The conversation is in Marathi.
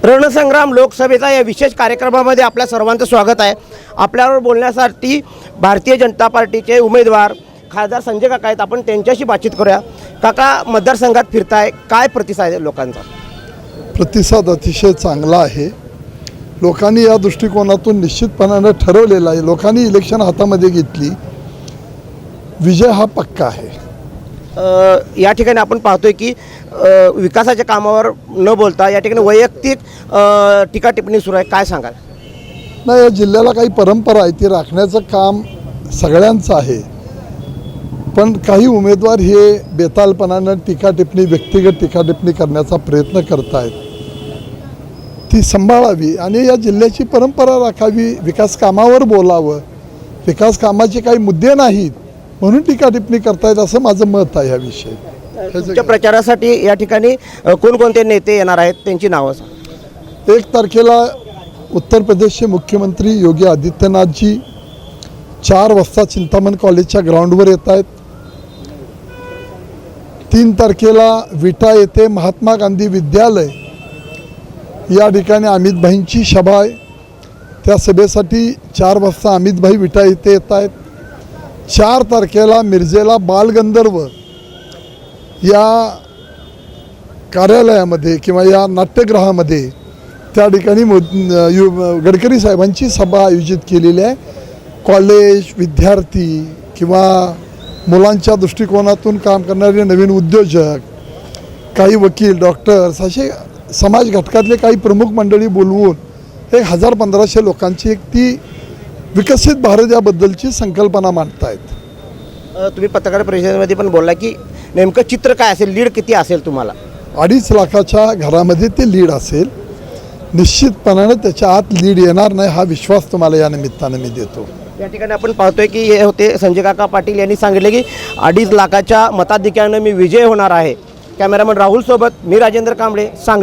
रणसंग्राम लोकसभेचा या विशेष कार्यक्रमामध्ये आपल्या सर्वांचं स्वागत आहे। आपल्यावर बोलण्यासाठी भारतीय जनता पार्टीचे उमेदवार खासदार संजय काका आहेत। आपण त्यांच्याशी बातचीत करूया। काका, मतदारसंघात फिरताय, काय प्रतिसाद आहे लोकांचा? प्रतिसाद अतिशय चांगला आहे। लोकांनी या दृष्टिकोनातून निश्चितपणाने ठरवलेला आहे। लोकांनी इलेक्शन हातामध्ये घेतली, विजय हा पक्का आहे। या ठिकाणी आपण पाहतोय की विकासाच्या कामावर न बोलता या ठिकाणी वैयक्तिक टीका टिप्पणी सुरू आहे, काय सांगाल? नाही, या जिल्ह्याला काही परंपरा आहे, ती राखण्याचं काम सगळ्यांचं आहे। पण काही उमेदवार हे बेतालपणानं टीका टिप्पणी, व्यक्तिगत टीका टिप्पणी करण्याचा प्रयत्न करत आहेत। ती सांभाळावी आणि या जिल्ह्याची परंपरा राखावी, विकास कामावर बोलावं। विकास कामाचे काही मुद्दे नाहीत म्हणून टीका टिप्पणी करतायत, असं माझं मत आहे याविषयी। तुमच्या प्रचारासाठी या ठिकाणी कोणकोणते नेते येणार आहेत, त्यांची नावं सांगा। 1 तारखेला उत्तर प्रदेशचे मुख्यमंत्री योगी आदित्यनाथजी 4 वाजता चिंतामण कॉलेजच्या ग्राउंडवर येत आहेत। 3 तारखेला विटा येथे महात्मा गांधी विद्यालय या ठिकाणी अमितभाईंची सभा आहे। त्या सभेसाठी 4 वाजता अमितभाई विटा येथे येत आहेत। 4 तारखेला मिरजेला बालगंधर्व या कार्यालयामध्ये किंवा या नाट्यगृहामध्ये त्या ठिकाणी गडकरी साहेबांची सभा आयोजित केलेली आहे। कॉलेज विद्यार्थी किंवा मुलांच्या दृष्टिकोनातून काम करणारे नवीन उद्योजक, काही वकील, डॉक्टर्स, असे समाज घटकातले काही प्रमुख मंडळी बोलवून 1000-1500 लोकांची एक ती विकसित भारत याबद्दलची संकल्पना मांडतायत। तुम्ही पत्रकार परिषदेमध्ये पण बोलला की नेमकं चित्र काय असेल, लीड किती असेल तुम्हाला? 2.5 लाखाच्या घरामध्ये ते लीड असेल। निश्चितपणाने त्याच्या आत लीड येणार नाही, हा विश्वास तुम्हाला या निमित्तानं मी देतो। या ठिकाणी आपण पाहतोय की हे होते संजय काका पाटील यांनी सांगितले की 2.5 लाखाच्या मताधिक्यानं मी विजय होणार आहे। कॅमेरामन राहुल सोबत मी राजेंद्र कांबळे, सांगली।